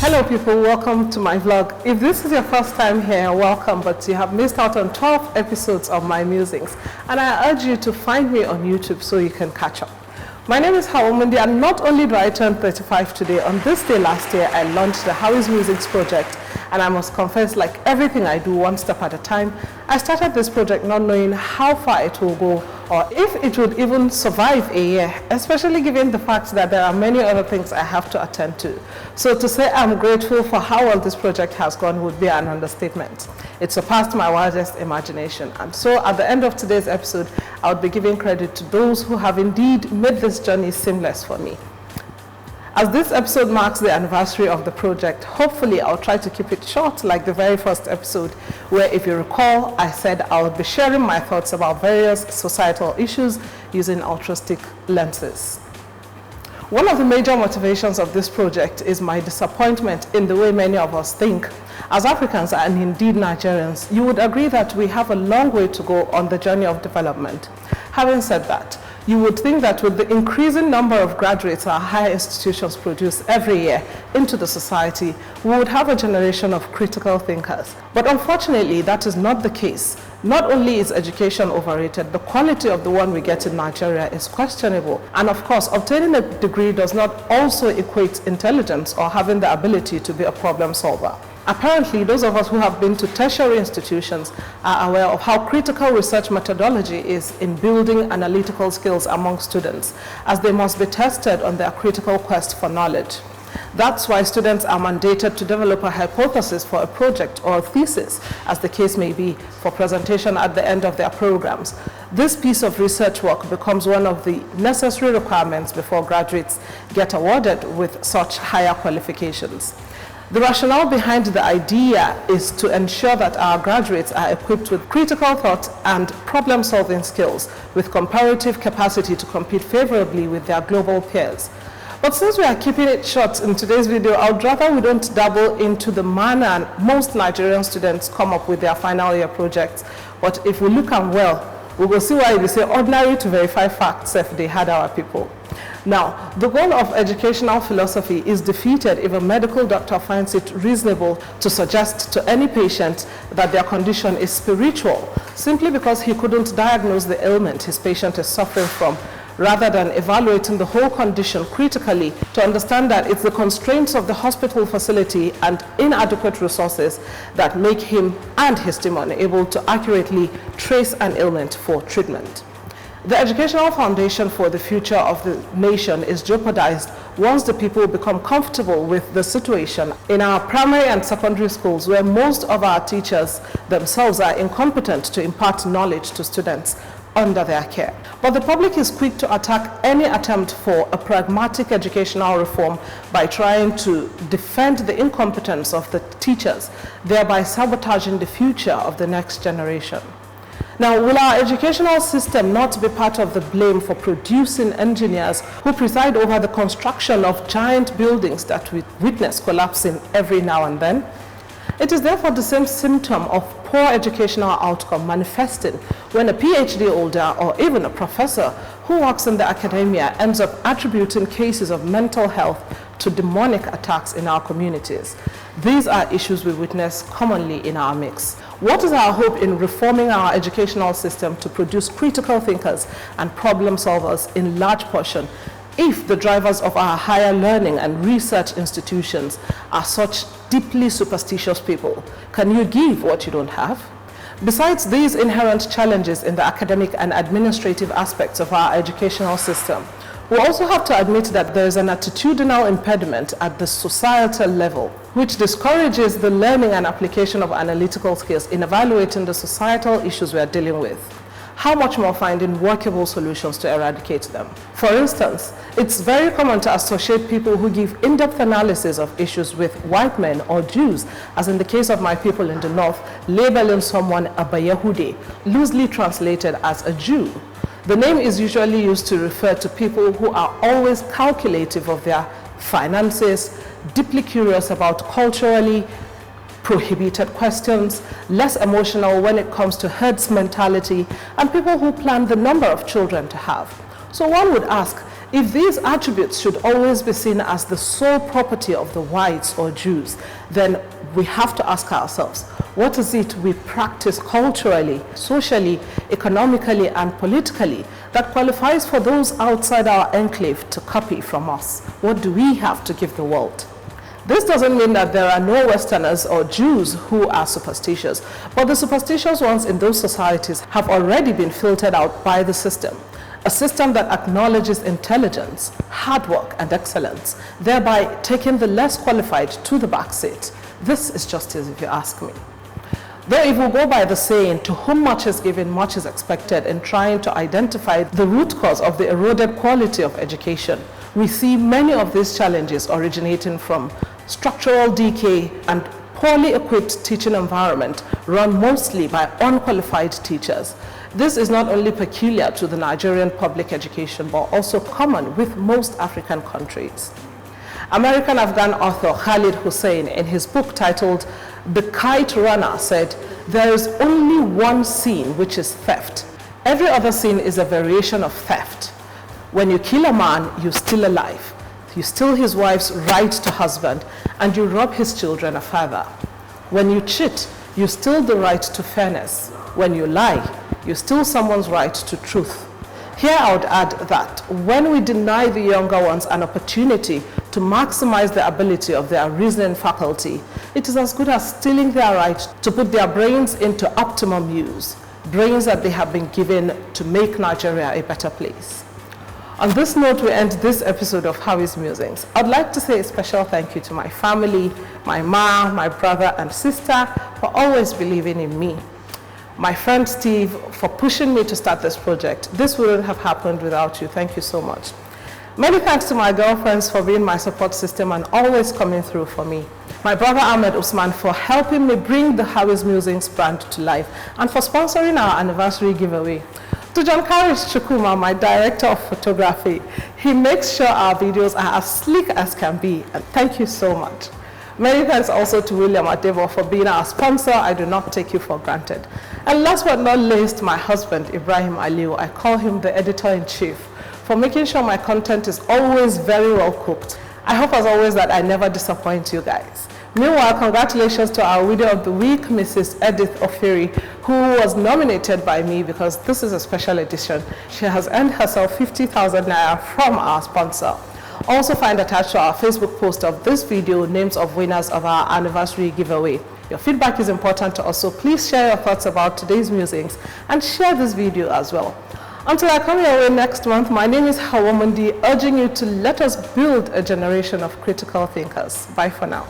Hello people, welcome to my vlog. If this is your first time here, welcome, but you have missed out on 12 episodes of my musings, and I urge you to find me on YouTube so you can catch up. My name is Hawa Mundi, and not only do I turn 35 today, on this day last year I launched the Howie's Musings project, and I must confess, like everything I do one step at a time, I started this project not knowing how far it will go or if it would even survive a year, especially given the fact that there are many other things I have to attend to. So to say I'm grateful for how well this project has gone would be an understatement. It surpassed my wildest imagination. And so at the end of today's episode, I would be giving credit to those who have indeed made this journey seamless for me. As this episode marks the anniversary of the project, hopefully I'll try to keep it short like the very first episode, where, if you recall, I said I would be sharing my thoughts about various societal issues using altruistic lenses. One of the major motivations of this project is my disappointment in the way many of us think. As Africans and indeed Nigerians, you would agree that we have a long way to go on the journey of development. Having said that, you would think that with the increasing number of graduates our higher institutions produce every year into the society, we would have a generation of critical thinkers. But unfortunately, that is not the case. Not only is education overrated, the quality of the one we get in Nigeria is questionable. And of course, obtaining a degree does not also equate intelligence or having the ability to be a problem solver. Apparently, those of us who have been to tertiary institutions are aware of how critical research methodology is in building analytical skills among students, as they must be tested on their critical quest for knowledge. That's why students are mandated to develop a hypothesis for a project or a thesis, as the case may be, for presentation at the end of their programs. This piece of research work becomes one of the necessary requirements before graduates get awarded with such higher qualifications. The rationale behind the idea is to ensure that our graduates are equipped with critical thought and problem-solving skills with comparative capacity to compete favorably with their global peers. But since we are keeping it short in today's video, I would rather we don't dabble into the manner most Nigerian students come up with their final year projects. But if we look at well, we will see why we say ordinary to verify facts if they had our people. Now, the goal of educational philosophy is defeated if a medical doctor finds it reasonable to suggest to any patient that their condition is spiritual, simply because he couldn't diagnose the ailment his patient is suffering from, rather than evaluating the whole condition critically to understand that it's the constraints of the hospital facility and inadequate resources that make him and his team unable to accurately trace an ailment for treatment. The educational foundation for the future of the nation is jeopardized once the people become comfortable with the situation in our primary and secondary schools, where most of our teachers themselves are incompetent to impart knowledge to students under their care. But the public is quick to attack any attempt for a pragmatic educational reform by trying to defend the incompetence of the teachers, thereby sabotaging the future of the next generation. Now, will our educational system not be part of the blame for producing engineers who preside over the construction of giant buildings that we witness collapsing every now and then? It is therefore the same symptom of poor educational outcome manifesting when a PhD holder or even a professor who works in the academia ends up attributing cases of mental health to demonic attacks in our communities. These are issues we witness commonly in our midst. What is our hope in reforming our educational system to produce critical thinkers and problem solvers in large portion if the drivers of our higher learning and research institutions are such deeply superstitious people? Can you give what you don't have? Besides these inherent challenges in the academic and administrative aspects of our educational system, we also have to admit that there is an attitudinal impediment at the societal level, which discourages the learning and application of analytical skills in evaluating the societal issues we are dealing with. How much more finding workable solutions to eradicate them? For instance, it's very common to associate people who give in-depth analysis of issues with white men or Jews, as in the case of my people in the north, labeling someone a Bayahude, loosely translated as a Jew. The name is usually used to refer to people who are always calculative of their finances, deeply curious about culturally prohibited questions, less emotional when it comes to herds mentality, and people who plan the number of children to have. So one would ask, If these attributes should always be seen as the sole property of the whites or Jews, then we have to ask ourselves, what is it we practice culturally, socially, economically, and politically that qualifies for those outside our enclave to copy from us? What do we have to give the world? This doesn't mean that there are no Westerners or Jews who are superstitious, but the superstitious ones in those societies have already been filtered out by the system. A system that acknowledges intelligence, hard work, and excellence, thereby taking the less qualified to the back seat. This is justice, if you ask me. Though if we go by the saying, to whom much is given, much is expected, in trying to identify the root cause of the eroded quality of education, we see many of these challenges originating from structural decay and poorly equipped teaching environment run mostly by unqualified teachers. This is not only peculiar to the Nigerian public education, but also common with most African countries. American-Afghan author Khalid Hussein, in his book titled The Kite Runner, said, "There is only one sin, which is theft. Every other sin is a variation of theft. When you kill a man, you steal a life. You steal his wife's right to husband, and you rob his children a father. When you cheat, you steal the right to fairness. When you lie, you steal someone's right to truth." Here I would add that when we deny the younger ones an opportunity to maximize the ability of their reasoning faculty, it is as good as stealing their right to put their brains into optimum use, brains that they have been given to make Nigeria a better place. On this note, we end this episode of Howie's Musings. I'd like to say a special thank you to my family, my mom, my brother and sister for always believing in me. My friend Steve for pushing me to start this project. This wouldn't have happened without you. Thank you so much. Many thanks to my girlfriends for being my support system and always coming through for me. My brother Ahmed Usman for helping me bring the Howie's Musings brand to life and for sponsoring our anniversary giveaway. To John Karish Chukuma, my director of photography, he makes sure our videos are as sleek as can be, and thank you so much. Many thanks also to William Adebo for being our sponsor. I do not take you for granted. And last but not least, my husband, Ibrahim Aliu, I call him the editor-in-chief, for making sure my content is always very well cooked. I hope as always that I never disappoint you guys. Meanwhile, congratulations to our Widow of the Week, Mrs. Edith Ofiri, who was nominated by me because this is a special edition. She has earned herself 50,000 Naira from our sponsor. Also find attached to our Facebook post of this video names of winners of our anniversary giveaway. Your feedback is important to us, so please share your thoughts about today's musings and share this video as well. Until I come your way next month, my name is Hawa Mundi, urging you to let us build a generation of critical thinkers. Bye for now.